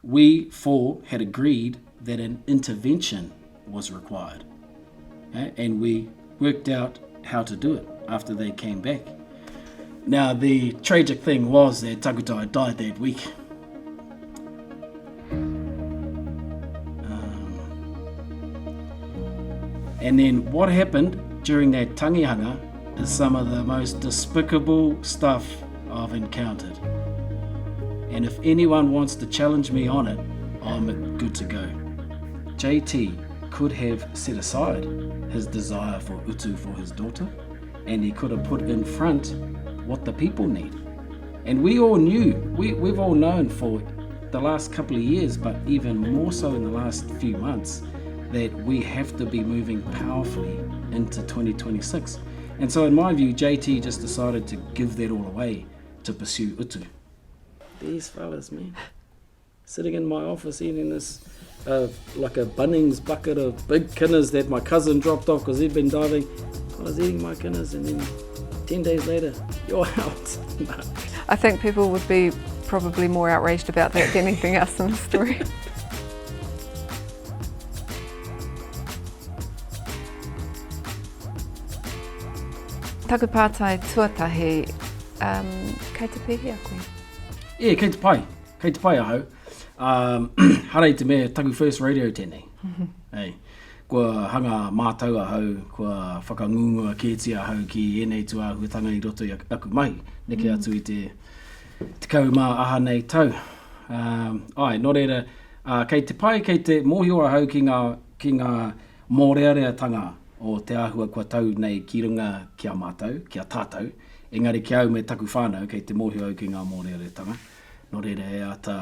we four had agreed that an intervention was required. And we worked out how to do it after they came back. Now, the tragic thing was that Takutai died that week. And then what happened during that tangihanga is some of the most despicable stuff I've encountered. And if anyone wants to challenge me on it, I'm good to go. JT could have set aside his desire for utu for his daughter, and he could have put in front what the people need. And we all knew, we've all known for the last couple of years, but even more so in the last few months, that we have to be moving powerfully into 2026. And so in my view, JT just decided to give that all away to pursue utu. These fellas, man, sitting in my office eating this like a Bunnings bucket of big kinners that my cousin dropped off because he'd been diving. I was eating my kinners, and then 10 days later, you're out. I think people would be probably more outraged about that than anything else in the story. Taku pātai tuatahi, kei te pihi a koe? Yeah, kei te pai ahau. Harei te mea taku first radio tēnei. Hey, kua hanga mātau ahau, kua whakangunga kētia ahau ki enei tuāhuatanga I roto I aku mahi, neke atu I te kau mā aha nei tau. Ai, nō reira, kei te pai, kei te mōhio ahau ki ngā mōreareatanga o te āhua kua tau nei ki runga kia mātau, kia tātou, engari ki au me taku whānau kei te mōhio au ki ngā mōreareatanga. Nō reira e ata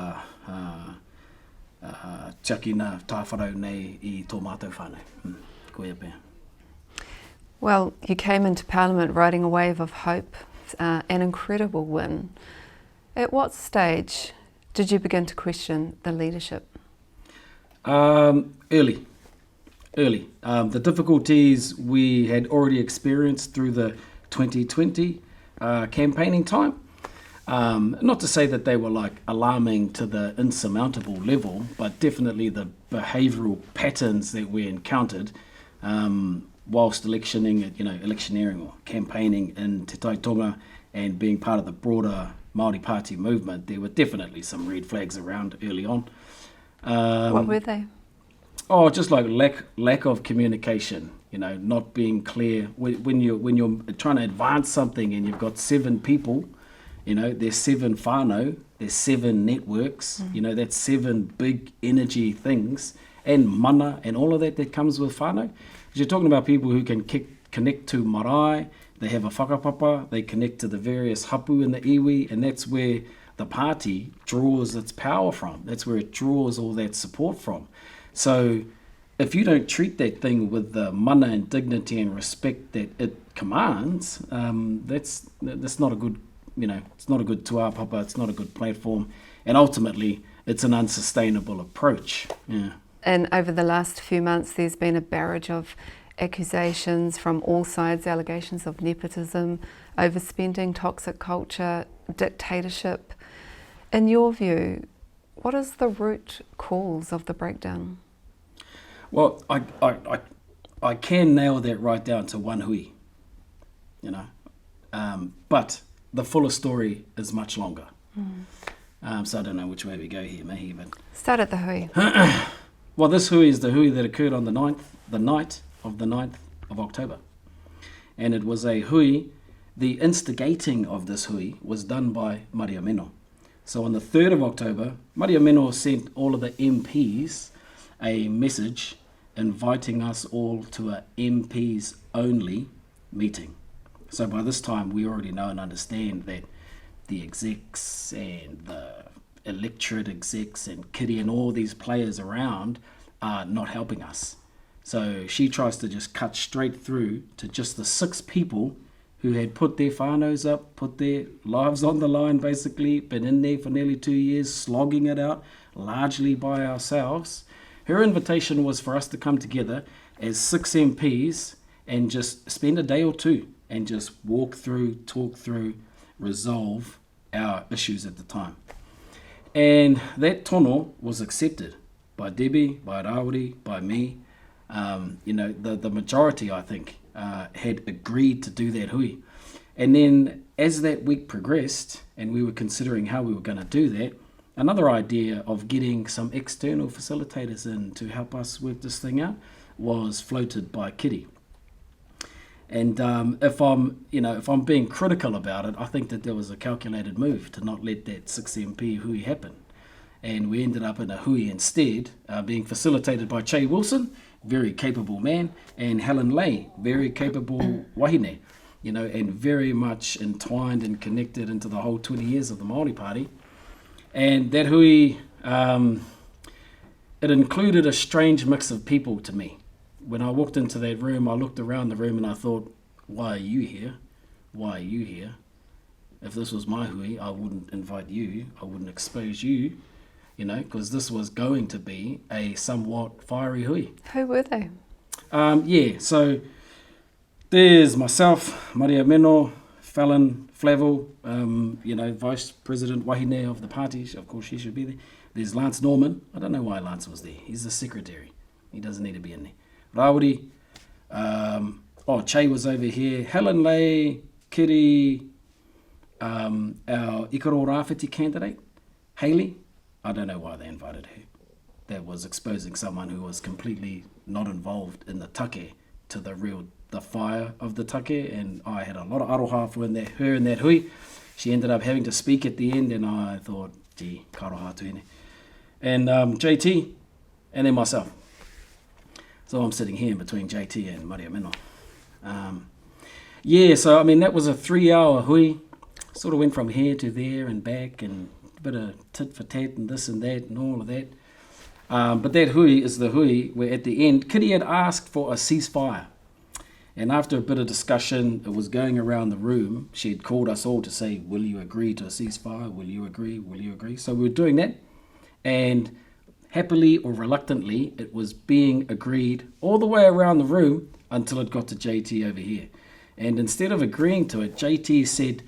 tiakina tāwharau nei I tō mātou whānau. Koe pēr. Well, you came into Parliament riding a wave of hope, an incredible win. At what stage did you begin to question the leadership? Early. The difficulties we had already experienced through the 2020 campaigning time. Not to say that they were like alarming to the insurmountable level, but definitely the behavioural patterns that we encountered whilst electioneering or campaigning in Te Tonga and being part of the broader Māori Party movement, there were definitely some red flags around early on. What were they? Oh, just like lack of communication, not being clear. When you're trying to advance something and you've got 7 people, there's 7 whānau, there's 7 networks, that's 7 big energy things, and mana and all of that comes with whānau. Because you're talking about people who can connect to marae, they have a whakapapa, they connect to the various hapu and the iwi, and that's where the party draws its power from. That's where it draws all that support from. So if you don't treat that thing with the mana and dignity and respect that it commands, that's not a good, it's not a good tuapapa, it's not a good platform, and ultimately it's an unsustainable approach. Yeah. And over the last few months, there's been a barrage of accusations from all sides, allegations of nepotism, overspending, toxic culture, dictatorship. In your view, what is the root cause of the breakdown? Well, I can nail that right down to one hui, but the fuller story is much longer. So I don't know which way we go here, Mihi, but start at the hui. Well, this hui is the hui that occurred on the night of the 9th of October, and it was a hui. The instigating of this hui was done by Maria Meno. So on the 3rd of October, Maria Meno sent all of the MPs a message inviting us all to a MPs only meeting. So by this time, we already know and understand that the execs and the electorate execs and Kitty and all these players around are not helping us. So she tries to just cut straight through to just the 6 people who had put their whānaus up, put their lives on the line basically, been in there for nearly 2 years, slogging it out, largely by ourselves. Her invitation was for us to come together as 6 MPs and just spend a day or 2 and just walk through, talk through, resolve our issues at the time. And that tono was accepted by Debbie, by Rawiri, by me. The majority, I think, had agreed to do that hui. And then as that week progressed and we were considering how we were going to do that, another idea of getting some external facilitators in to help us work this thing out was floated by Kitty. And if I'm being critical about it, I think that there was a calculated move to not let that 6MP hui happen. And we ended up in a hui instead, being facilitated by Che Wilson, very capable man, and Helen Lay, very capable wahine, and very much entwined and connected into the whole 20 years of the Māori Party. And that hui, it included a strange mix of people to me. When I walked into that room, I looked around the room and I thought, why are you here? Why are you here? If this was my hui, I wouldn't invite you. I wouldn't expose you, because this was going to be a somewhat fiery hui. Who were they? So there's myself, Maria Meno, Fallon, Flavel, Vice President Wahine of the party. Of course, she should be there. There's Lance Norman. I don't know why Lance was there. He's the secretary. He doesn't need to be in there. Rawiri, Che was over here, Helen Lay, Kitty, our Ikaro Rāwhiti candidate, Hayley. I don't know why they invited her. That was exposing someone who was completely not involved in the take to the fire of the take, and I had a lot of aroha for her in that hui. She ended up having to speak at the end, and I thought, gee, karoha tuene. And JT, and then myself. So I'm sitting here in between JT and Maria Meno. That was a 3-hour hui. Sort of went from here to there and back and a bit of tit for tat and this and that and all of that. But that hui is the hui where at the end, Kitty had asked for a ceasefire. And after a bit of discussion, it was going around the room. She had called us all to say, will you agree to a ceasefire? Will you agree? Will you agree? So we were doing that. And happily or reluctantly, it was being agreed all the way around the room until it got to JT over here. And instead of agreeing to it, JT said,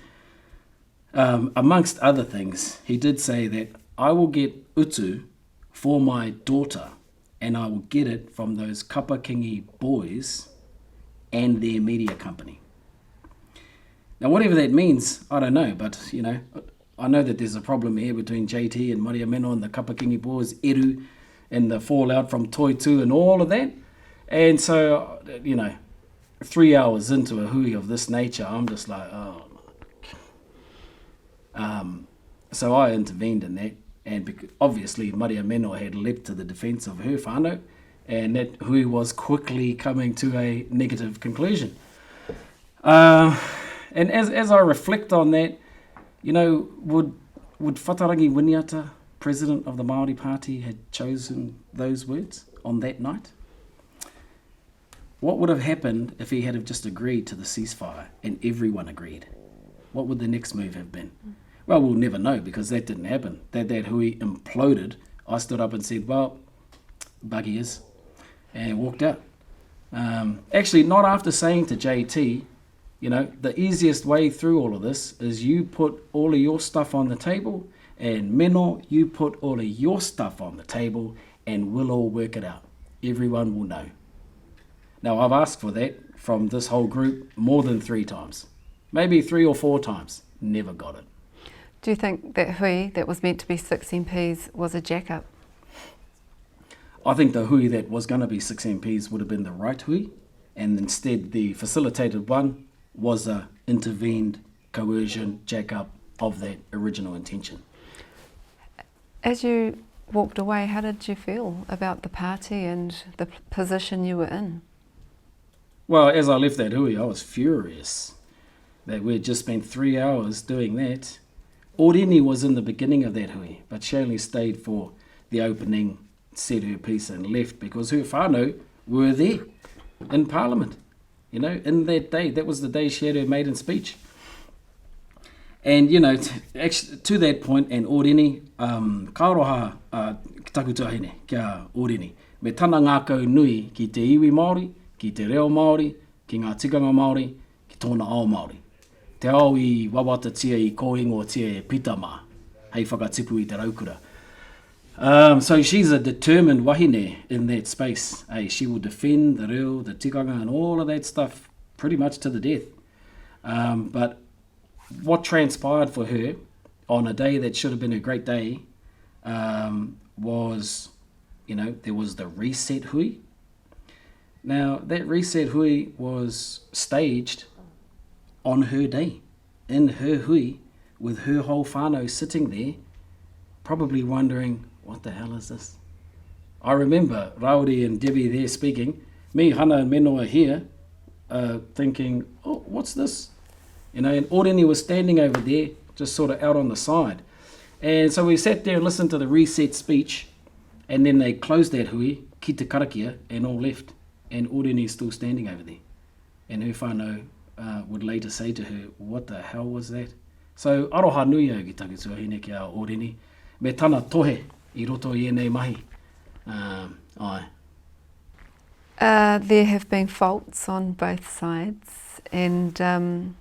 amongst other things, he did say that I will get utu for my daughter, and I will get it from those Kapakingi boys and their media company. Now, whatever that means, I don't know, but, I know that there's a problem here between JT and Maria Meno and the Kapakingi boys, Eru, and the fallout from Toitu and all of that. And so, 3 hours into a hui of this nature, I'm just like, oh. So I intervened in that, and obviously Maria Meno had leapt to the defence of her whānau, and that hui was quickly coming to a negative conclusion. And as I reflect on that, would Whatarangi Winiata, president of the Māori Party, had chosen those words on that night? What would have happened if he had have just agreed to the ceasefire and everyone agreed? What would the next move have been? Well, we'll never know because that didn't happen. That hui imploded. I stood up and said, well, buggy is, and walked out. Actually, not after saying to JT, the easiest way through all of this is you put all of your stuff on the table, and Meno, you put all of your stuff on the table, and we'll all work it out. Everyone will know. Now, I've asked for that from this whole group more than 3 times. Maybe 3 or 4 times. Never got it. Do you think that hui that was meant to be 6 MPs was a jack-up? I think the hui that was going to be 6 MPs would have been the right hui, and instead the facilitated one was a intervened coercion jack-up of that original intention. As you walked away, how did you feel about the party and the position you were in? Well, as I left that hui, I was furious that we'd just spent 3 hours doing that. Orini was in the beginning of that hui, but she only stayed for the opening, said her piece and left because her whānau were there in Parliament. In that day, that was the day she had her maiden speech. And, to that point, and Orini, karoha takutai hene, kia Orini, me tana ngākau nui ki te iwi Māori, ki te reo Māori, ki ngā tikanga Māori, ki tōna ao Māori. Te ao I wawata tia I koingo tia e pitama. hei whakatipu I te raukura. So she's a determined wahine in that space. She will defend the reo, the tikanga and all of that stuff pretty much to the death. But what transpired for her on a day that should have been a great day was, there was the reset hui. Now, that reset hui was staged on her day, in her hui, with her whole whānau sitting there, probably wondering, what the hell is this? I remember Rauri and Debbie there speaking, me, Hana and Menoa here, thinking, oh, what's this? And Oreni was standing over there, just sort of out on the side. And so we sat there and listened to the reset speech, and then they closed that hui, ki te karakia, and all left. And Oreni is still standing over there. And her whānau would later say to her, what the hell was that? So, aroha nui au ki takutua hine ki a Oreni, me tana tohe I roto I enei mahi. Ai. There have been faults on both sides, and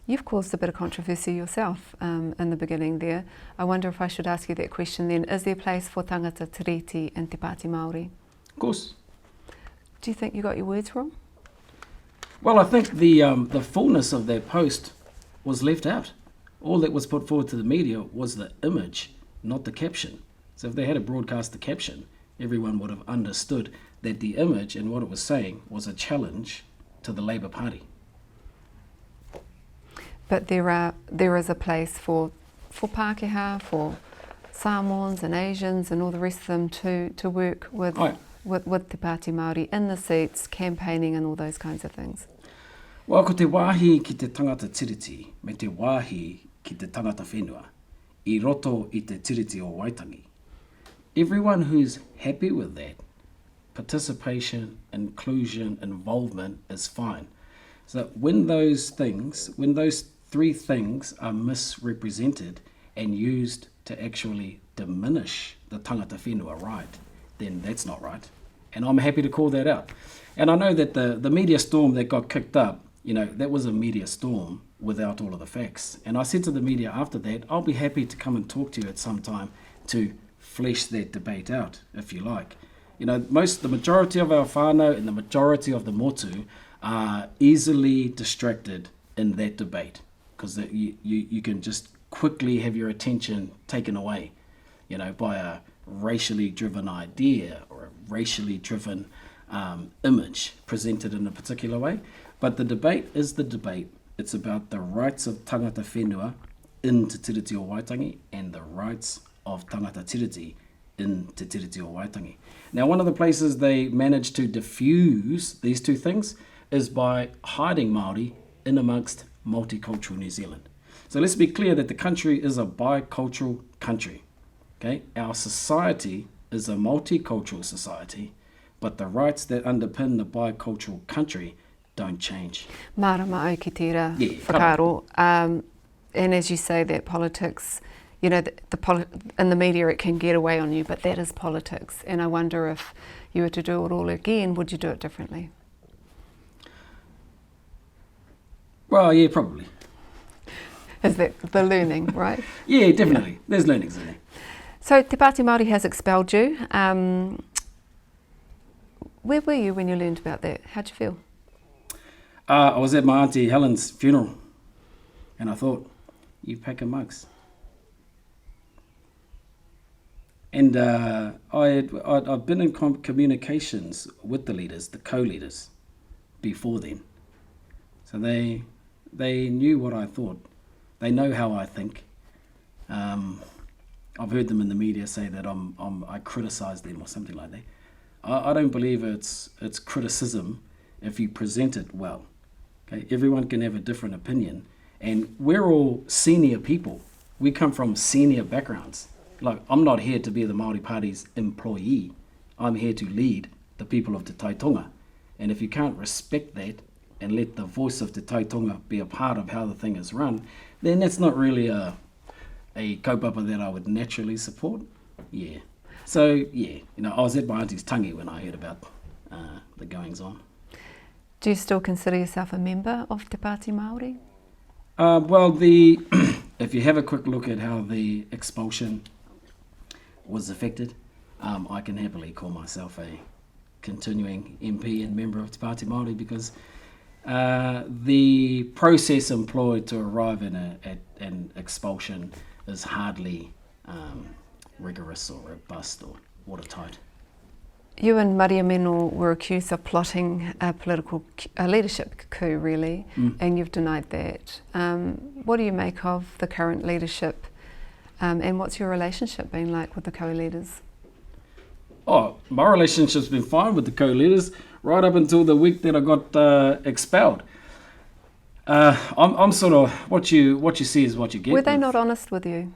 you've caused a bit of controversy yourself in the beginning there. I wonder if I should ask you that question then. Is there a place for tangata tiriti in Te Pāti Māori? Of course. Do you think you got your words wrong? Well, I think the fullness of that post was left out. All that was put forward to the media was the image, not the caption. So if they had broadcast the caption, everyone would have understood that the image and what it was saying was a challenge to the Labour Party. But there is a place for Pākehā, for Samoans and Asians and all the rest of them to work with Te Pāti Māori in the seats, campaigning and all those kinds of things. Well, ko te wāhi ki te tangata tiriti, me te wāhi ki te tangata whenua, I roto I te tiriti o Waitangi. Everyone who's happy with that, participation, inclusion, involvement is fine. So when those three things are misrepresented and used to actually diminish the tangata whenua right, then that's not right. And I'm happy to call that out. And I know that the media storm that got kicked up, that was a media storm without all of the facts. And I said to the media after that, I'll be happy to come and talk to you at some time to flesh that debate out, if you like. The majority of our whānau and the majority of the motu are easily distracted in that debate because you can just quickly have your attention taken away, by a racially driven idea or a racially driven image presented in a particular way. But the debate is the debate. It's about the rights of tangata whenua in Te Tiriti o Waitangi and the rights of tangata tiriti in Te Tiriti o Waitangi. Now, one of the places they managed to diffuse these two things is by hiding Māori in amongst multicultural New Zealand. So let's be clear that the country is a bicultural country. Okay, our society is a multicultural society, but the rights that underpin the bicultural country don't change. Marama au ki tira, whakaaro. And as you say, that politics, in the media it can get away on you, but that is politics. And I wonder if you were to do it all again, would you do it differently? Well, yeah, probably. Is that the learning, right? Yeah, definitely. Yeah. There's learnings in there. So Te Pāti Māori has expelled you. Where were you when you learned about that? How'd you feel? I was at my auntie Helen's funeral, and I thought, you pack of mugs. And I'd been in communications with the leaders, the co-leaders, before then. So they knew what I thought. They know how I think. I've heard them in the media say that I criticise them or something like that. I don't believe it's criticism if you present it well. Okay, everyone can have a different opinion, and we're all senior people. We come from senior backgrounds. Like, I'm not here to be the Māori Party's employee. I'm here to lead the people of Te Taitonga. And if you can't respect that and let the voice of Te Taitonga be a part of how the thing is run, then that's not really a kaupapa that I would naturally support. Yeah. So, yeah, I was at my auntie's Tangi when I heard about the goings-on. Do you still consider yourself a member of Te Pāti Māori? Well, if you have a quick look at how the expulsion was affected, I can happily call myself a continuing MP and member of Te Pāti Māori because the process employed to arrive in an expulsion is hardly rigorous or robust or watertight. You and Maria Mino were accused of plotting a political leadership coup, really, and you've denied that. What do you make of the current leadership, and what's your relationship been like with the co-leaders? Oh, my relationship's been fine with the co-leaders right up until the week that I got expelled. I'm sort of what you see is what you get. Were they not honest with you?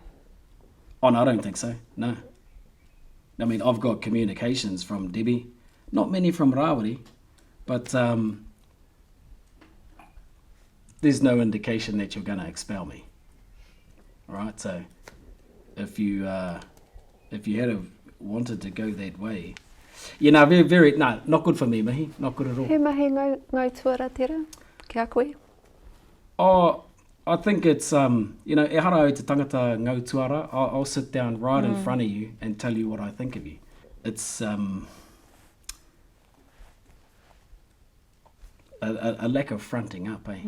Oh, no, I don't think so. No. I mean, I've got communications from Debbie, not many from Rawiri, but there's no indication that you're going to expel me. All right, so if you had wanted to go that way, not good for me, Mihi, not good at all. He mahi ngau tuara tira, kia koe? Oh, I think it's, e hara o te tangata ngau tuara, I'll sit down right in front of you and tell you what I think of you. It's a lack of fronting up, eh?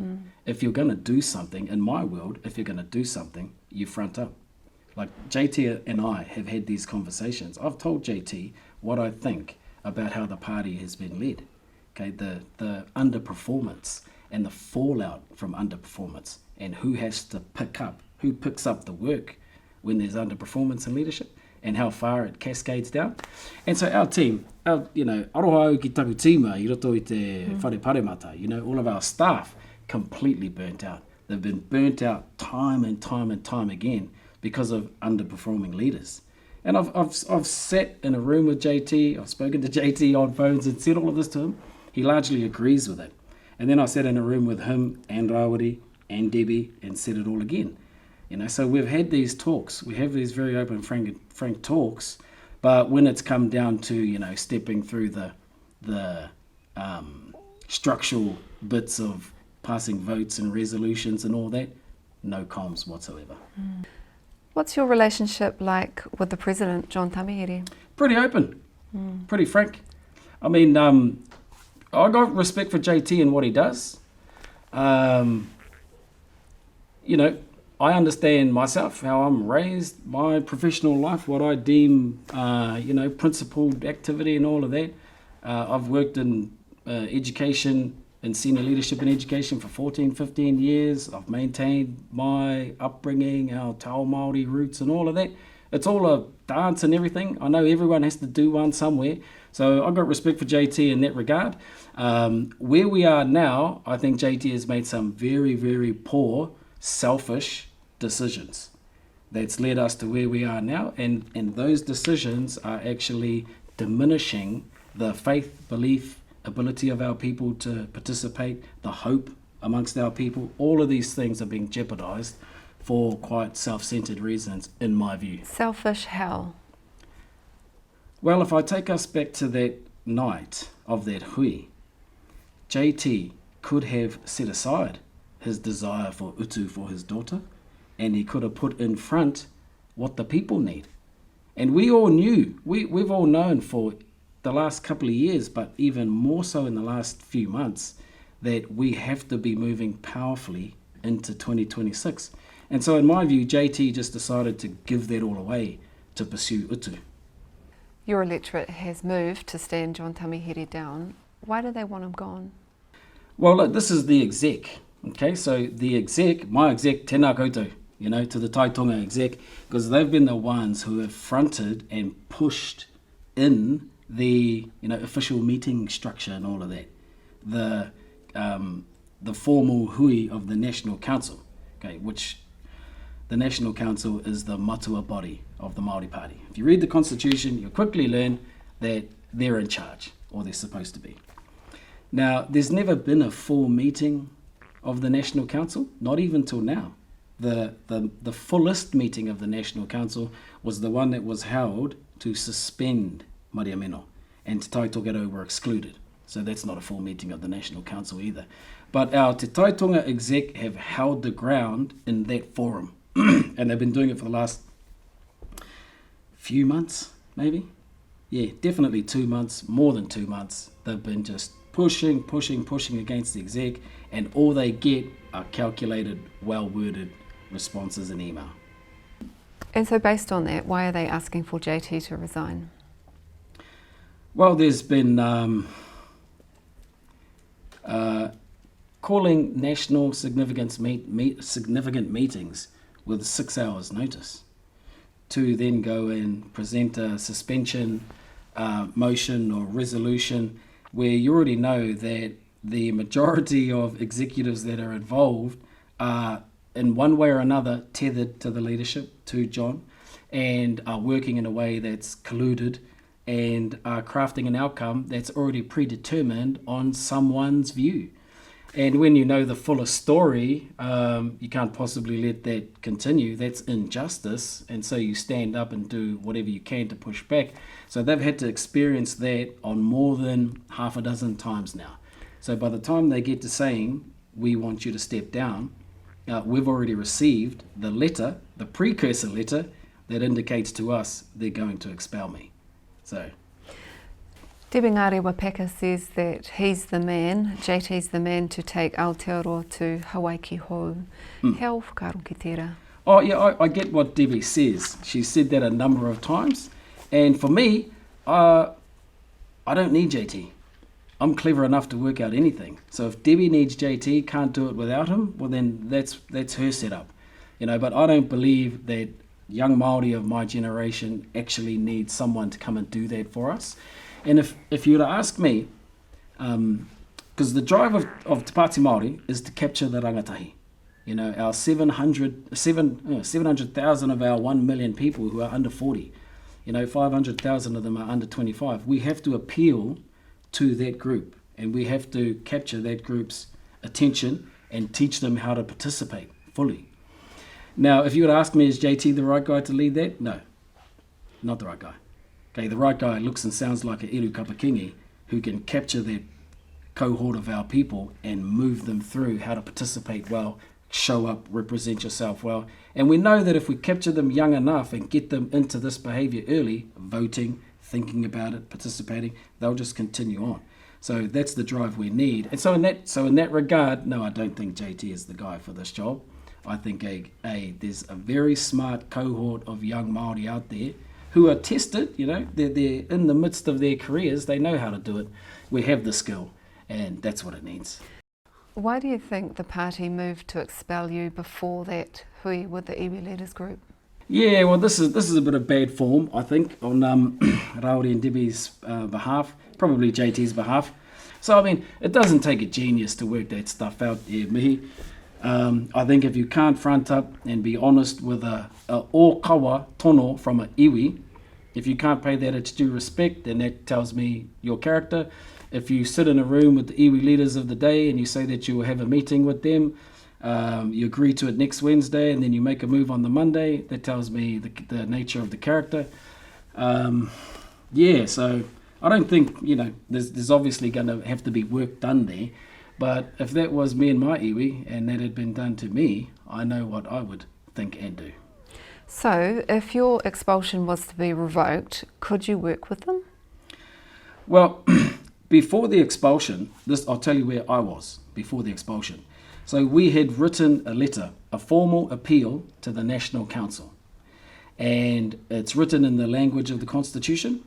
If you're going to do something, in my world, if you're going to do something, you front up. Like JT and I have had these conversations. I've told JT what I think about how the party has been led. Okay, the underperformance and the fallout from underperformance, and who picks up the work when there's underperformance in leadership, and how far it cascades down. And so our team, aroha au ki taku tīma I roto I te whare paremata, all of our staff completely burnt out. They've been burnt out time and time and time again because of underperforming leaders. And I've sat in a room with JT, I've spoken to JT on phones and said all of this to him. He largely agrees with it. And then I sat in a room with him and Rawiri and Debbie and said it all again. So we've had these talks. We have these very open, frank talks. But when it's come down to, stepping through the structural bits of passing votes and resolutions and all that, no comms whatsoever. What's your relationship like with the president, John Tamihere? Pretty open, pretty frank. I mean, I got respect for JT and what he does. I understand myself, how I'm raised, my professional life, what I deem, principled activity and all of that. I've worked in education and senior leadership in education for 14, 15 years. I've maintained my upbringing, our Tāo Māori roots and all of that. It's all a dance and everything. I know everyone has to do one somewhere. So I've got respect for JT in that regard. Where we are now, I think JT has made some very, very poor, selfish decisions that's led us to where we are now, and those decisions are actually diminishing the faith, belief, ability of our people to participate, the hope amongst our people. All of these things are being jeopardized for quite self-centered reasons, in my view. Selfish how? Well, if I take us back to that night of that hui, JT could have set aside his desire for utu for his daughter, and he could have put in front what the people need. And we all knew, we've all known for the last couple of years, but even more so in the last few months, that we have to be moving powerfully into 2026. And so in my view, JT just decided to give that all away to pursue utu. Your electorate has moved to stand John Tamihere down. Why do they want him gone? Well, look, this is the exec. Okay, so the exec, my exec, tēnā koutou, to the Tai Tonga exec, because they've been the ones who have fronted and pushed in the official meeting structure and all of that. The formal hui of the National Council, okay, which the National Council is the matua body of the Māori Party. If you read the Constitution, you'll quickly learn that they're in charge, or they're supposed to be. Now, there's never been a full meeting of the National Council, not even till now. The fullest meeting of the National Council was the one that was held to suspend Maria Mino, and Te Tai Tokero were excluded. So that's not a full meeting of the National Council either. But our Te Tai Tonga exec have held the ground in that forum. and they've been doing it for the last few months, maybe. Yeah, definitely 2 months, more than 2 months. They've been just pushing against the exec, and all they get are calculated, well-worded responses in email. And so based on that, why are they asking for JT to resign? Well, there's been calling national significant meetings with 6 hours notice to then go and present a suspension motion or resolution where you already know that the majority of executives that are involved are in one way or another tethered to the leadership, to John, and are working in a way that's colluded and are crafting an outcome that's already predetermined on someone's view. And when you know the fuller story, you can't possibly let that continue. That's injustice. And so you stand up and do whatever you can to push back. So they've had to experience that on more than half a dozen times now. So by the time they get to saying, we want you to step down, we've already received the letter, the precursor letter, that indicates to us they're going to expel me. So Debbie Ngāre Wapeka says that he's the man, JT's the man to take Aotearoa to Hawaii ki hou. How whakaaro ki tērā? Oh yeah, I get what Debbie says. She said that a number of times. And for me, I don't need JT. I'm clever enough to work out anything. So if Debbie needs JT, can't do it without him, well then that's her setup. But I don't believe that young Māori of my generation actually needs someone to come and do that for us. And if you were to ask me, because the drive of Te Pāti Māori is to capture the rangatahi. Our 700,000 of our 1 million people who are under 40, 500,000 of them are under 25. We have to appeal to that group, and we have to capture that group's attention and teach them how to participate fully. Now, if you were to ask me, is JT the right guy to lead that? No, not the right guy. Okay, the right guy looks and sounds like a Iru Kapakingi who can capture that cohort of our people and move them through how to participate well, show up, represent yourself well. And we know that if we capture them young enough and get them into this behaviour early, voting, thinking about it, participating, they'll just continue on. So that's the drive we need. And so in that regard, no, I don't think JT is the guy for this job. I think there's a very smart cohort of young Māori out there who are tested, they're in the midst of their careers, they know how to do it. We have the skill, and that's what it needs. Why do you think the party moved to expel you before that hui with the iwi leaders group? Yeah, well, this is a bit of bad form, I think, on Raori and Debbie's behalf, probably JT's behalf. So, it doesn't take a genius to work that stuff out there, Mihi. I think if you can't front up and be honest with a ōkawa tono from a iwi, if you can't pay that its due respect, then that tells me your character. If you sit in a room with the iwi leaders of the day and you say that you will have a meeting with them, you agree to it next Wednesday and then you make a move on the Monday, that tells me the nature of the character. So I don't think, there's obviously going to have to be work done there. But if that was me and my iwi and that had been done to me, I know what I would think and do. So if your expulsion was to be revoked, could you work with them? Well, before the expulsion, I'll tell you where I was before the expulsion. So we had written a letter, a formal appeal to the National Council. And it's written in the language of the Constitution,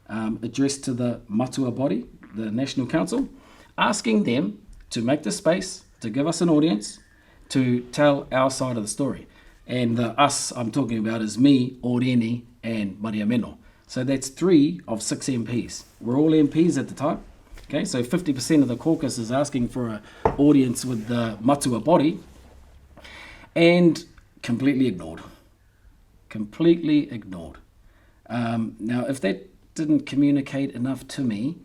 addressed to the matua body, the National Council, asking them to make the space, to give us an audience, to tell our side of the story. And the us I'm talking about is me, Oreni, and Maria Meno. So that's 3 of 6 MPs. We're all MPs at the time. Okay, so 50% of the caucus is asking for an audience with the matua body, and completely ignored. Completely ignored. Now, if that didn't communicate enough to me,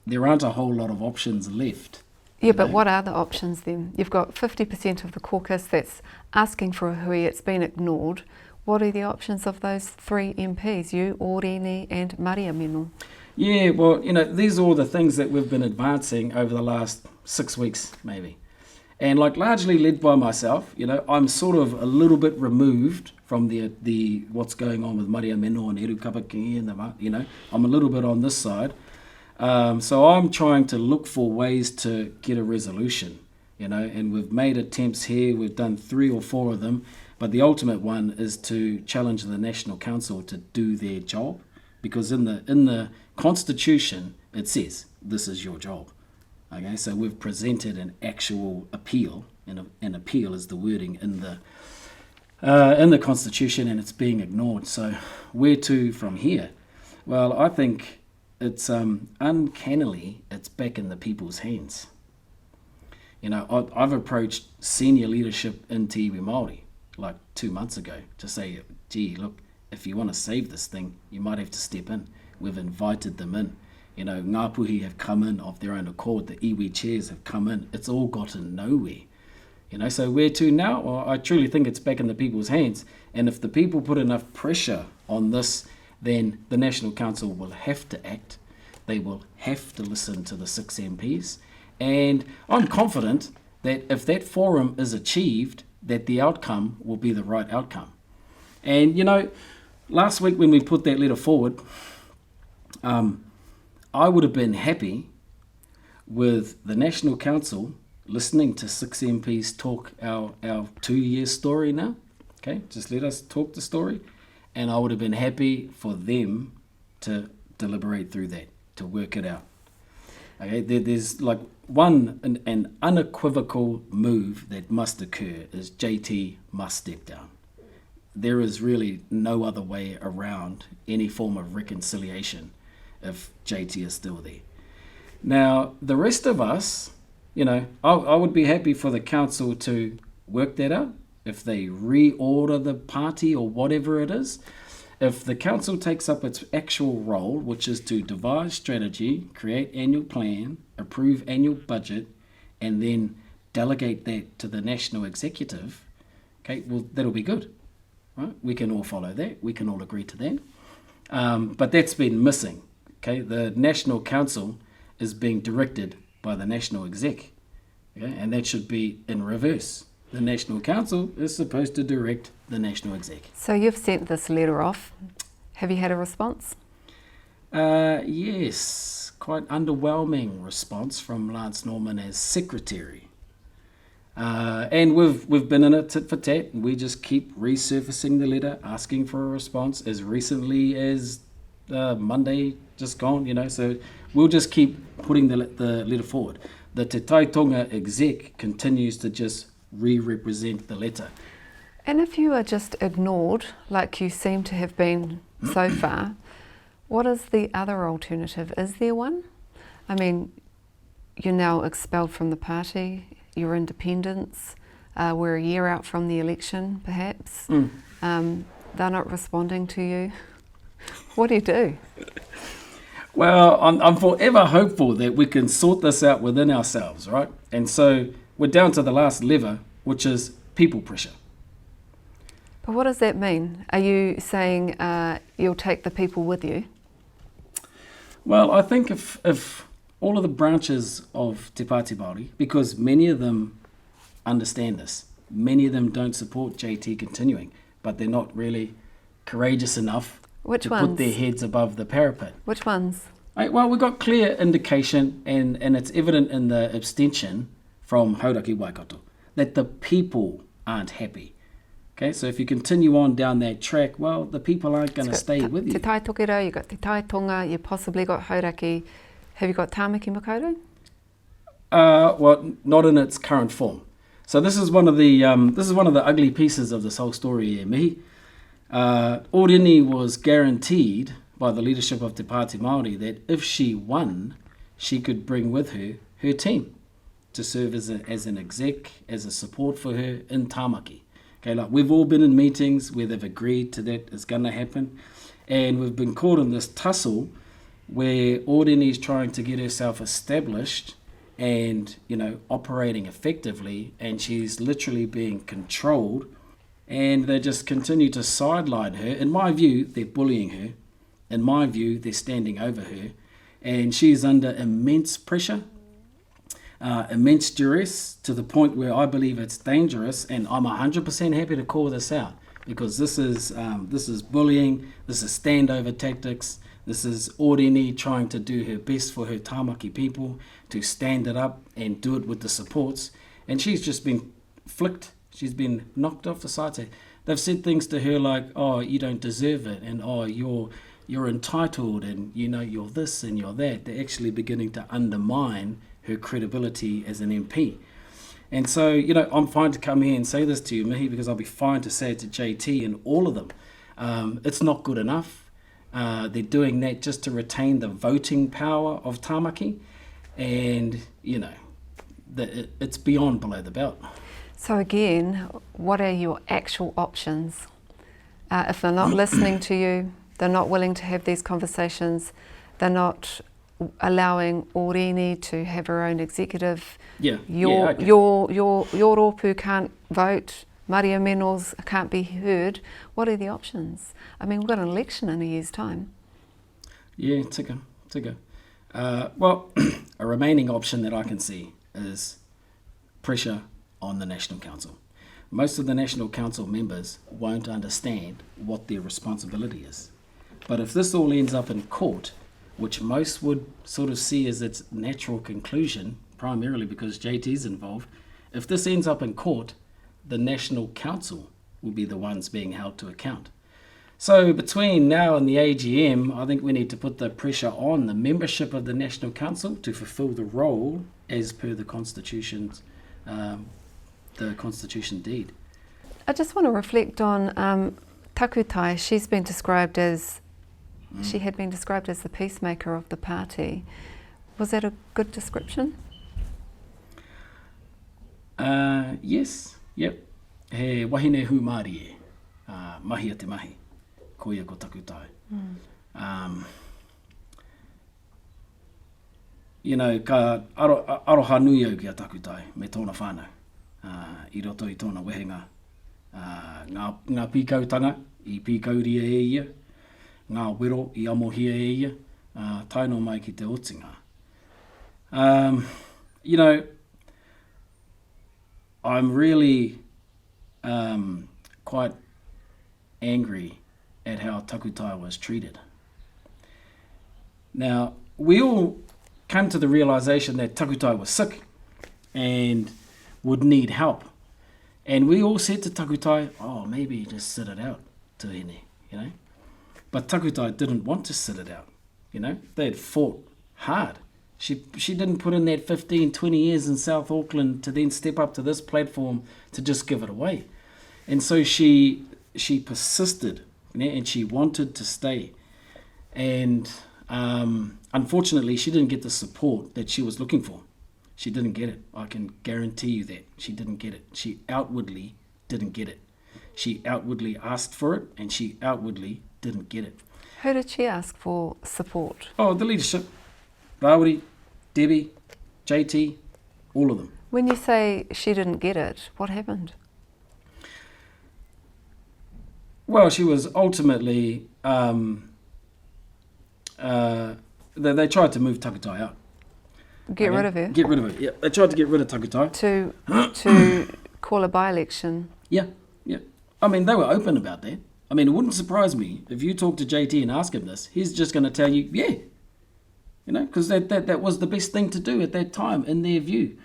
there aren't a whole lot of options left. Yeah, but what are the options then? You've got 50% of the caucus that's asking for a hui, it's been ignored. What are the options of those 3 MPs, you, Oreni and Maria Meno? Yeah, well, these are all the things that we've been advancing over the last 6 weeks, maybe. And like largely led by myself, I'm sort of a little bit removed from the what's going on with Maria Meno and Eru Kapaki and I'm a little bit on this side. So I'm trying to look for ways to get a resolution, and we've made attempts here. We've done 3 or 4 of them, but the ultimate one is to challenge the National Council to do their job, because in the Constitution it says this is your job. Okay, so we've presented an actual appeal, and an appeal is the wording in the Constitution, and it's being ignored. So where to from here? Well, I think it's uncannily it's back in the people's hands. I've approached senior leadership in Te Pāti Māori like 2 months ago to say, gee, look, if you want to save this thing, you might have to step in. We've invited them in. Ngāpuhi have come in of their own accord. The iwi chairs have come in. It's all gotten nowhere. So where to now? Well, I truly think it's back in the people's hands. And if the people put enough pressure on this, then the National Council will have to act. They will have to listen to the 6 MPs. And I'm confident that if that forum is achieved, that the outcome will be the right outcome. And, last week when we put that letter forward, I would have been happy with the National Council listening to 6 MPs talk our 2-year story now. Okay, just let us talk the story. And I would have been happy for them to deliberate through that, to work it out. Okay, there's like an unequivocal move that must occur is JT must step down. There is really no other way around any form of reconciliation if JT is still there. Now, the rest of us, I would be happy for the council to work that out. If they reorder the party or whatever it is, if the council takes up its actual role, which is to devise strategy, create annual plan, approve annual budget, and then delegate that to the national executive, okay, well, that'll be good. Right? We can all follow that. We can all agree to that. But that's been missing. Okay, the National Council is being directed by the National Exec, okay? And that should be in reverse. The National Council is supposed to direct the National Exec. So you've sent this letter off. Have you had a response? Yes, quite underwhelming response from Lance Norman as secretary. And we've been in it tit for tat, and we just keep resurfacing the letter, asking for a response as recently as Monday just gone, so we'll just keep putting the letter forward. The Te Tai Tonga exec continues to just re-represent the letter. And if you are just ignored, like you seem to have been so far, what is the other alternative? Is there one? I mean, you're now expelled from the party, your independence, we're a year out from the election, perhaps. They're not responding to you. What do you do? Well, I'm forever hopeful that we can sort this out within ourselves, right? And so we're down to the last lever, which is people pressure. But what does that mean? Are you saying you'll take the people with you? Well, I think if all of the branches of Te Pāti Māori, because many of them understand this, many of them don't support JT continuing, but they're not really courageous enough to put their heads above the parapet. Which ones? Well, we've got clear indication, and it's evident in the abstention from Hauraki Waikato, that the people aren't happy. Okay, so if you continue on down that track, well, the people aren't going to stay with you. Te Tai Tokera, you've got Te Tai Tonga, you've possibly got Hauraki. Have you got Tāmaki Makaurau? Well, not in its current form. So this is one of the ugly pieces of this whole story here, Mihi. Orini was guaranteed by the leadership of Te Pāti Māori that if she won, she could bring with her her team to serve as an exec, as a support for her in Tāmaki. Okay, like we've all been in meetings where they've agreed to that is going to happen, and we've been caught in this tussle where Orini is trying to get herself established and, operating effectively, and she's literally being controlled, and they just continue to sideline her. In my view, they're bullying her. In my view, they're standing over her, and she's under immense pressure. immense duress to the point where I believe it's dangerous, and I'm 100% happy to call this out because this is bullying, this is standover tactics, this is Orini trying to do her best for her Tāmaki people to stand it up and do it with the supports, and she's just been flicked, she's been knocked off the side. They've said things to her like, oh, you don't deserve it, and oh, you're entitled, and you know, you're this and you're that. They're actually beginning to undermine her credibility as an MP. And so, you know, I'm fine to come here and say this to you, Mihi, because I'll be fine to say it to JT and all of them. It's not good enough. They're doing that just to retain the voting power of Tāmaki. And, you know, it's beyond below the belt. So again, what are your actual options? If they're not listening to you, they're not willing to have these conversations, they're not allowing Orini to have her own executive. Your rōpū can't vote, Maria Menors can't be heard. What are the options? I mean, we've got an election in a year's time. Yeah, tika. Well, a remaining option that I can see is pressure on the National Council. Most of the National Council members won't understand what their responsibility is. But if this all ends up in court, which most would sort of see as its natural conclusion, primarily because JT's involved, if this ends up in court, the National Council will be the ones being held to account. So between now and the AGM, I think we need to put the pressure on the membership of the National Council to fulfil the role as per the Constitution deed. I just want to reflect on Takutai. She had been described as the peacemaker of the party. Was that a good description? Yes, yep. He wahine hu Māori e, mahi a te mahi, koia ko Takutai. You know, ka aroha nui au ki a Takutai, me tōna whānau, I roto I tōna wehenga. Ngā pīkautanga, I pīkauria e ia, ngā wero I amohia e ia, taino mai ki te otinga. You know, I'm really quite angry at how Takutai was treated. Now, we all come to the realization that Takutai was sick and would need help. And we all said to Takutai, oh, maybe just sit it out, tuhine, you know. But Takutai didn't want to sit it out, you know. They had fought hard. She didn't put in that 15, 20 years in South Auckland to then step up to this platform to just give it away. And so she persisted, you know, and she wanted to stay. And unfortunately, she didn't get the support that she was looking for. She didn't get it. I can guarantee you that. She didn't get it. She outwardly didn't get it. She outwardly asked for it, and she outwardly didn't get it. Who did she ask for support? Oh, the leadership. Rawiri, Debbie, JT, all of them. When you say she didn't get it, what happened? Well, she was ultimately... they tried to move Takutai out. Get rid of her? Get rid of her, yeah. They tried to get rid of Takutai. To call a by-election? Yeah. I mean, they were open about that. I mean, it wouldn't surprise me if you talk to JT and ask him this. He's just going to tell you, yeah. You know, because that was the best thing to do at that time, in their view.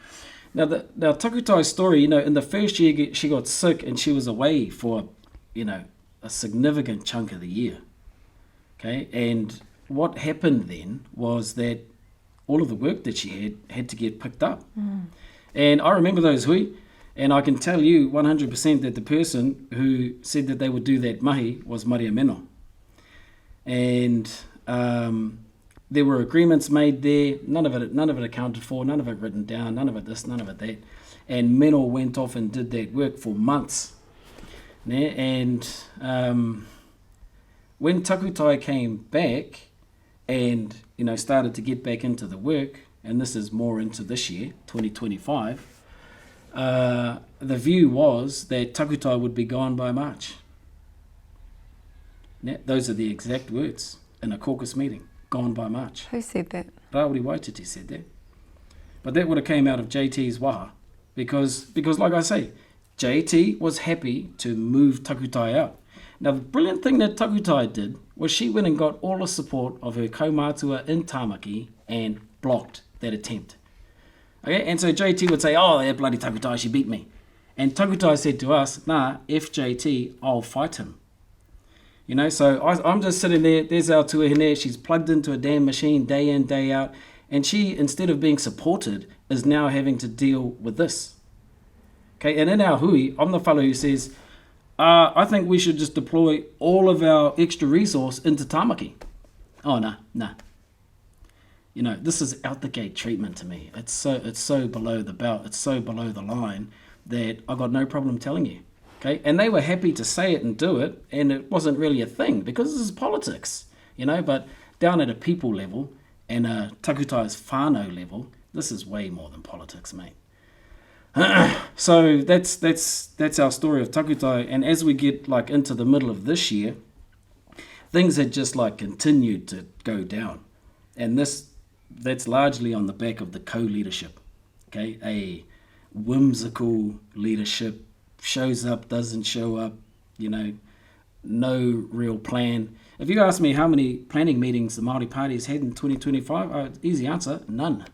Now, Takutai's story, you know, in the first year she got sick and she was away for, you know, a significant chunk of the year. Okay, and what happened then was that all of the work that she had to get picked up. And I remember those hui, and I can tell you 100% that the person who said that they would do that mahi was Maria Menor. And there were agreements made there, none of it accounted for, none of it written down, none of it this, none of it that. And Menor went off and did that work for months. And when Takutai came back and, you know, started to get back into the work, and this is more into this year, 2025, the view was that Takutai would be gone by March. Those are the exact words in a caucus meeting, gone by March. Who said that? Rawiri Waititi said that. But that would have came out of JT's waha. Because like I say, JT was happy to move Takutai out. Now, the brilliant thing that Takutai did was she went and got all the support of her kaumātua in Tāmaki and blocked that attempt. Okay, and so JT would say, oh, that bloody Takutai, she beat me. And Takutai said to us, nah, FJT, I'll fight him. You know, so I'm just sitting there, there's our tuahine, she's plugged into a damn machine day in, day out, and she, instead of being supported, is now having to deal with this. Okay, and in our hui, I'm the fellow who says, I think we should just deploy all of our extra resource into Tāmaki. Oh, nah. You know, this is out the gate treatment to me. It's so below the belt, it's so below the line that I got no problem telling you. Okay, and they were happy to say it and do it, and it wasn't really a thing because this is politics, you know. But down at a people level and a Takutai's whānau level, this is way more than politics, mate. So that's our story of Takutai, and as we get like into the middle of this year, things had just like continued to go down, and that's largely on the back of the co-leadership. Okay, a whimsical leadership shows up, doesn't show up, you know, no real plan. If you ask me how many planning meetings the Māori Party has had in 2025, easy answer, none.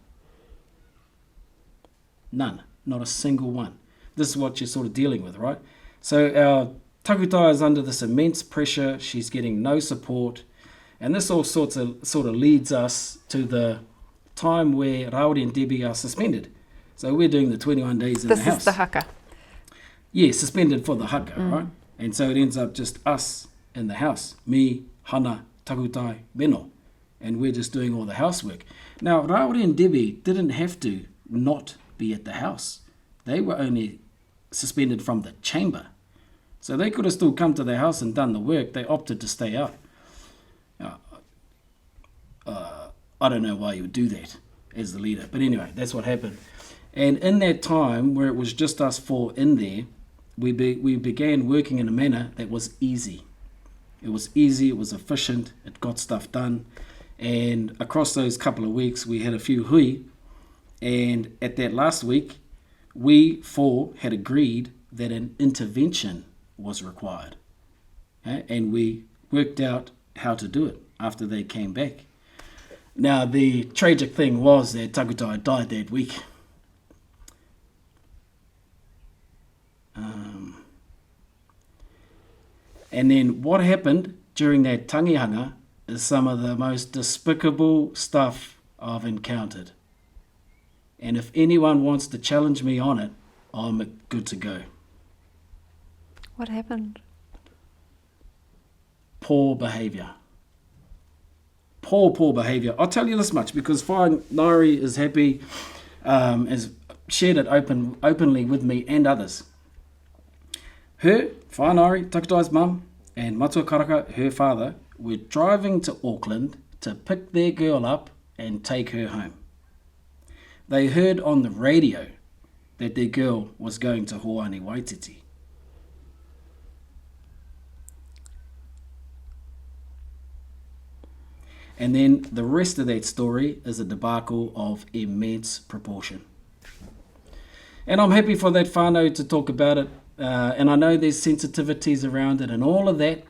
Not a single one. This is what you're sort of dealing with, right? So our Takutai is under this immense pressure. She's getting no support. And this all sort of leads us to the time where Raori and Debbie are suspended. So we're doing the 21 days in the house. This is the haka. Yeah, suspended for the haka, right? And so it ends up just us in the house. Me, Hana, Takutai, Beno. And we're just doing all the housework. Now, Raori and Debbie didn't have to not be at the house. They were only suspended from the chamber. So they could have still come to the house and done the work. They opted to stay out. I don't know why you would do that as the leader. But anyway, that's what happened. And in that time where it was just us four in there, we began working in a manner that was easy. It was easy, it was efficient, it got stuff done. And across those couple of weeks, we had a few hui. And at that last week, we four had agreed that an intervention was required. Okay? And we worked out how to do it after they came back. Now, the tragic thing was that Takutai died that week. And then what happened during that tangihanga is some of the most despicable stuff I've encountered. And if anyone wants to challenge me on it, I'm good to go. What happened? Poor behaviour. Poor behaviour. I'll tell you this much, because Whānari is happy, has shared it openly with me and others. Her, Whānari, Takutai's mum, and Matua Karaka, her father, were driving to Auckland to pick their girl up and take her home. They heard on the radio that their girl was going to Hoani Waititi. And then the rest of that story is a debacle of immense proportion. And I'm happy for that whānau to talk about it. And I know there's sensitivities around it and all of that.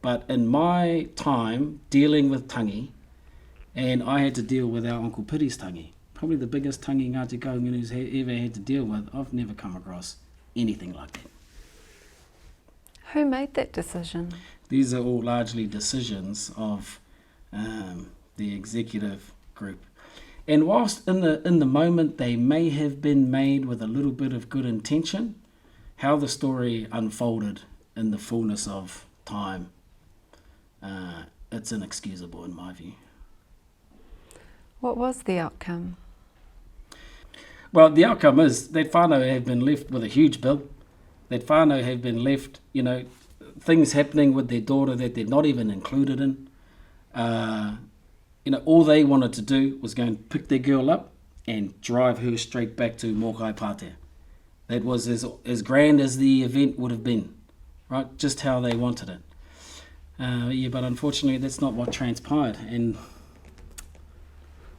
But in my time dealing with tangi, and I had to deal with our Uncle Piri's tangi, probably the biggest tangi Ngāti Kaunganu's ever had to deal with, I've never come across anything like that. Who made that decision? These are all largely decisions of the executive group. And whilst in the moment they may have been made with a little bit of good intention, how the story unfolded in the fullness of time, it's inexcusable in my view. What was the outcome? Well, the outcome is that whānau have been left with a huge bill. That whānau have been left, things happening with their daughter that they're not even included in. All they wanted to do was go and pick their girl up and drive her straight back to Māngai Pātea. That was as grand as the event would have been, right? Just how they wanted it. But unfortunately, that's not what transpired. And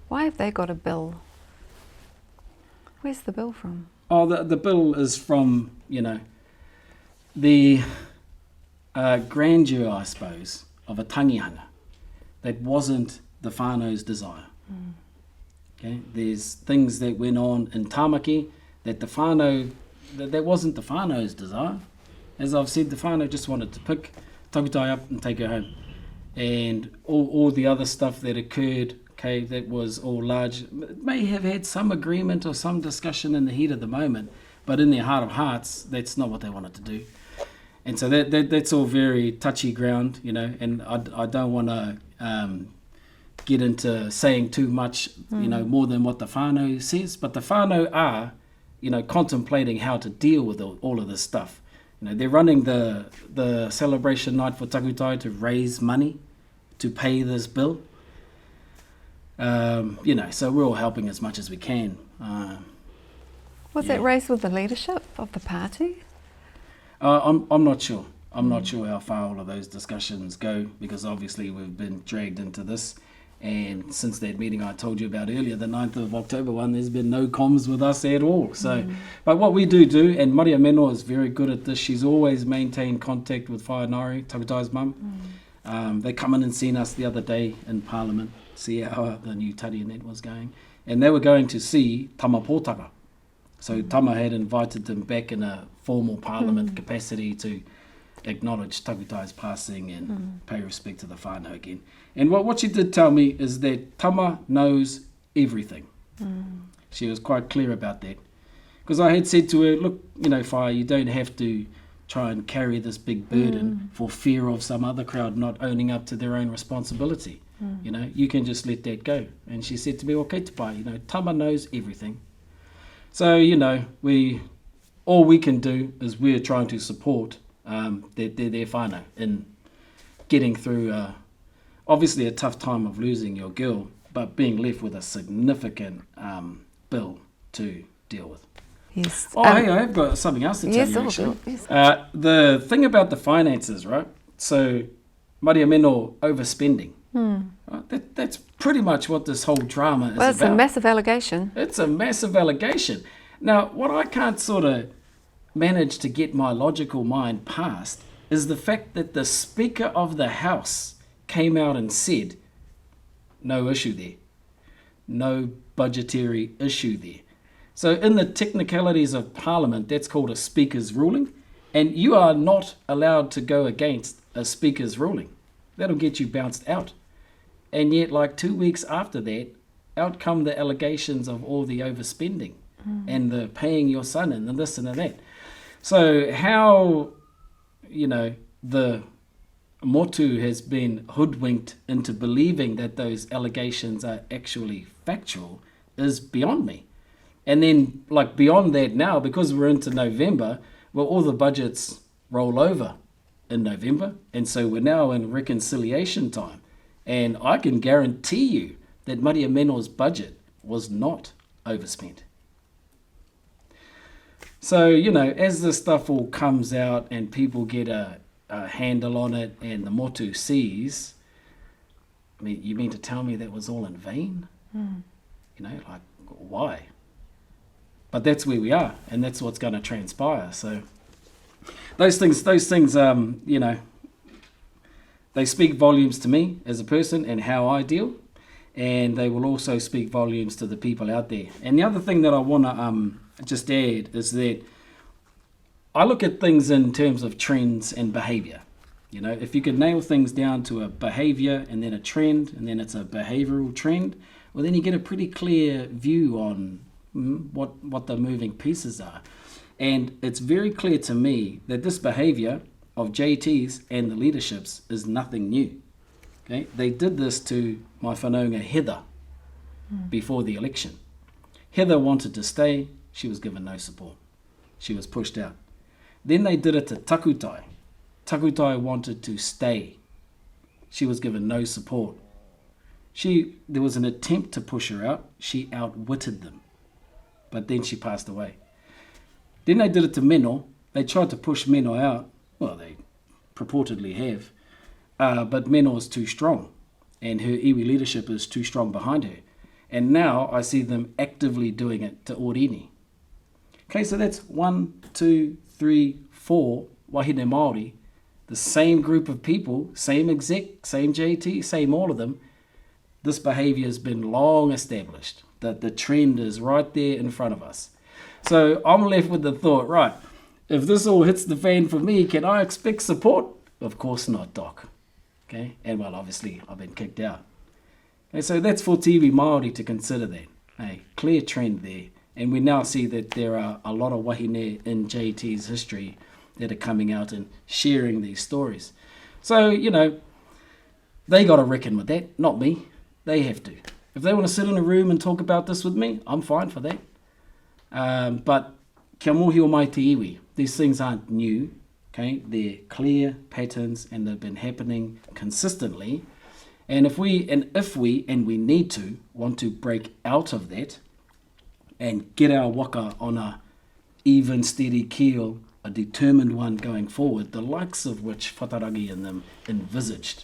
why have they got a bill? Where's the bill from? Oh, the bill is from, the grandeur, I suppose, of a tangihanga that wasn't the whānau's desire. Okay, there's things that went on in Tāmaki that the whānau, that wasn't the whānau's desire. As I've said, the whānau just wanted to pick Takutai up and take her home. And all the other stuff that occurred, okay, that was all large, may have had some agreement or some discussion in the heat of the moment, but in their heart of hearts, that's not what they wanted to do. And so that's all very touchy ground, and I don't want to get into saying too much, more than what the whānau says, but the whānau are, contemplating how to deal with all of this stuff. They're running the celebration night for Takutai to raise money to pay this bill. So we're all helping as much as we can. Was it raised with the leadership of the party? I'm not sure. I'm not sure how far all of those discussions go, because obviously we've been dragged into this. And since that meeting I told you about earlier, the 9th of October one, there's been no comms with us at all. So, but what we do, and Maria Meno is very good at this, she's always maintained contact with Whainari, Takutai's mum. They come in and seen us the other day in Parliament, see how the new Tari net was going. And they were going to see Tama Pōtaka. So Tama had invited them back in a formal Parliament capacity to acknowledge Takutai's passing and pay respect to the whānau again. And what she did tell me is that Tama knows everything. She was quite clear about that. Because I had said to her, look, Whai, you don't have to try and carry this big burden for fear of some other crowd not owning up to their own responsibility. You can just let that go. And she said to me, okay, Te Pāi, Tama knows everything. So, all we can do is we're trying to support their whānau in getting through obviously a tough time of losing your girl, but being left with a significant bill to deal with. Yes. Hey, I have got something else to tell you, actually. Yes. The thing about the finances, right? So, Maria Meno overspending. Right? That's pretty much what this whole drama is about. Well, it's a massive allegation. It's a massive allegation. Now, what I can't sort of manage to get my logical mind past is the fact that the Speaker of the House came out and said, no issue there. No budgetary issue there. So in the technicalities of Parliament, that's called a Speaker's ruling, and you are not allowed to go against a Speaker's ruling. That'll get you bounced out. And yet, 2 weeks after that, out come the allegations of all the overspending and the paying your son and this and that. So how, the motu has been hoodwinked into believing that those allegations are actually factual is beyond me. And then, beyond that now, because we're into November, well, all the budgets roll over in November. And so we're now in reconciliation time. And I can guarantee you that Maria Meno's budget was not overspent. So, as this stuff all comes out and people get a handle on it and the motu sees, you mean to tell me that was all in vain? Why? But that's where we are, and that's what's going to transpire. So those things, they speak volumes to me as a person and how I deal, and they will also speak volumes to the people out there. And the other thing that I want to just add is that I look at things in terms of trends and behavior. If you could nail things down to a behavior and then a trend, and then it's a behavioral trend, well, then you get a pretty clear view on what the moving pieces are. And it's very clear to me that this behavior of JTs and the leaderships is nothing new. Okay, they did this to my whanaunga Heather before the election. Heather wanted to stay. She was given no support. She was pushed out. Then they did it to Takutai. Takutai wanted to stay. She was given no support. There was an attempt to push her out. She outwitted them. But then she passed away. Then they did it to Meno. They tried to push Meno out. Well, they purportedly have. But Meno is too strong. And her iwi leadership is too strong behind her. And now I see them actively doing it to Orini. Okay, so that's 1, 2, 3, 4 wahine Māori, the same group of people, same exec, same JT, same all of them. This behaviour has been long established. That the trend is right there in front of us. So I'm left with the thought, right, if this all hits the fan for me, can I expect support? Of course not, Doc. Okay, and well, obviously I've been kicked out. Okay, so that's for TV Māori to consider that. A clear trend there. And we now see that there are a lot of wahine in JT's history that are coming out and sharing these stories. So, you know, they got to reckon with that, not me. They have to. If they want to sit in a room and talk about this with me, I'm fine for that. But kia mohi o mai te iwi. These things aren't new. Okay, they're clear patterns and they've been happening consistently. And if we need to want to break out of that and get our waka on a even steady keel, a determined one going forward, the likes of which Whatarangi and them envisaged.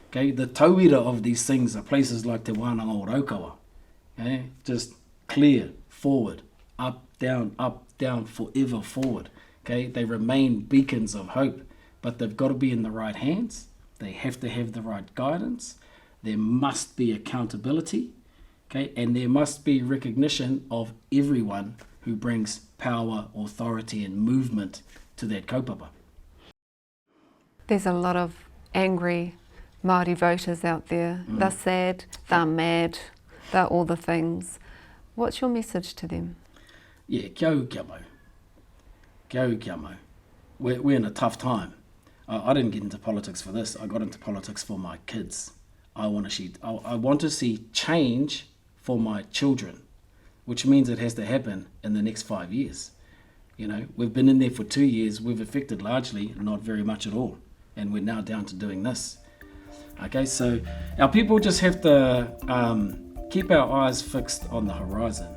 Okay, the tauira of these things are places like Te Wānanga o Raukawa. Okay, just clear, forward, up, down, forever forward. Okay, they remain beacons of hope, but they've got to be in the right hands. They have to have the right guidance. There must be accountability. Okay, and there must be recognition of everyone who brings power, authority, and movement to that kaupapa. There's a lot of angry Māori voters out there. They're sad, they're mad, they're all the things. What's your message to them? Yeah, kia mau. Kia mau. We're in a tough time. I didn't get into politics for this. I got into politics for my kids. I want to see change for my children, which means it has to happen in the next 5 years. You know, we've been in there for 2 years. We've affected largely, not very much at all. And we're now down to doing this. Okay, so our people just have to keep our eyes fixed on the horizon.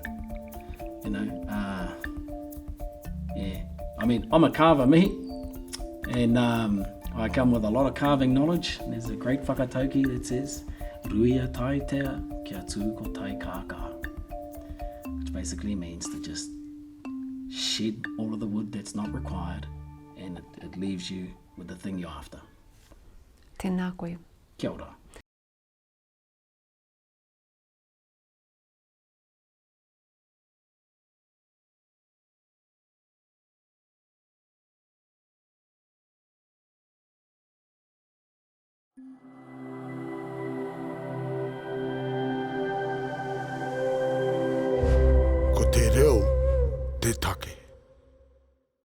You know, yeah. I mean, I'm a carver, mihi, and I come with a lot of carving knowledge. And there's a great whakatauki that says, Ruia taitea kia tū ko tai kāka, which basically means to just shed all of the wood that's not required, and it leaves you with the thing you're after. Tēnā koe. Kia ora.